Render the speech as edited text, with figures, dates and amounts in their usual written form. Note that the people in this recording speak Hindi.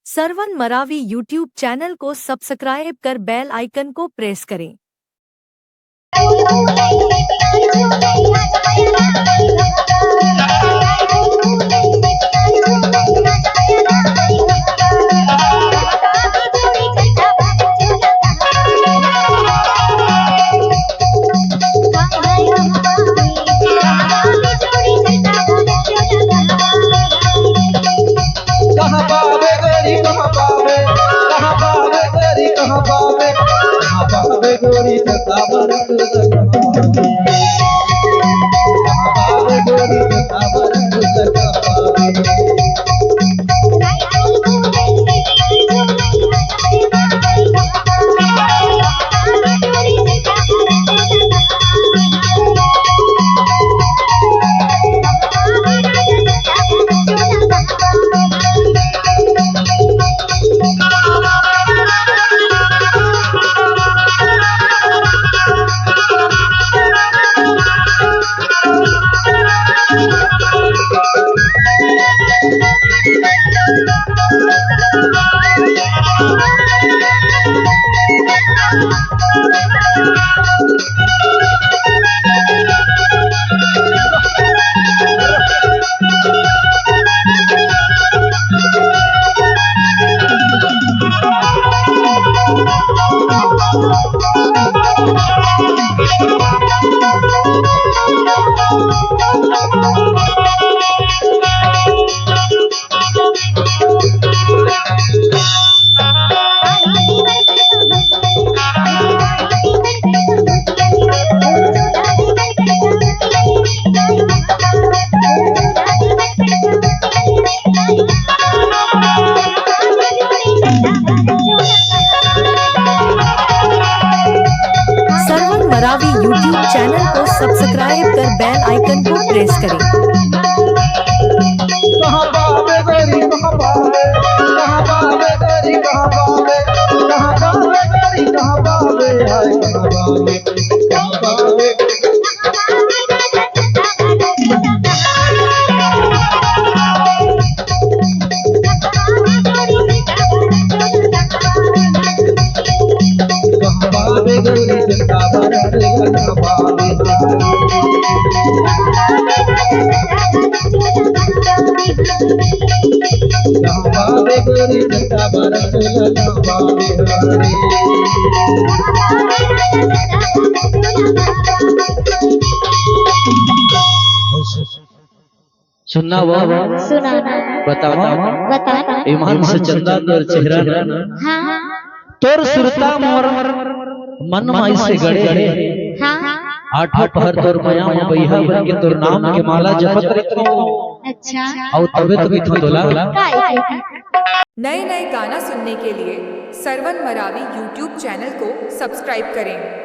सरवन मरावी यूट्यूब चैनल को सब्सक्राइब कर बेल आइकन को प्रेस करें। गोरी सतावर सरवन मरावी यूट्यूब चैनल को सब्सक्राइब कर बेल आइकन को प्रेस करें। सुनना वो सुनाना बताना ईमान से चंदा तोर चेहरा हाँ तोर सुरता मोर मन माई से गड़े हाँ आठों पहर तोर माया में बैहा बन के तोर नाम के माला जपत रहतो। अच्छा और तबे तो बिथो दोला। नए नए गाना सुनने के लिए सरवन मरावी यूट्यूब चैनल को सब्सक्राइब करें।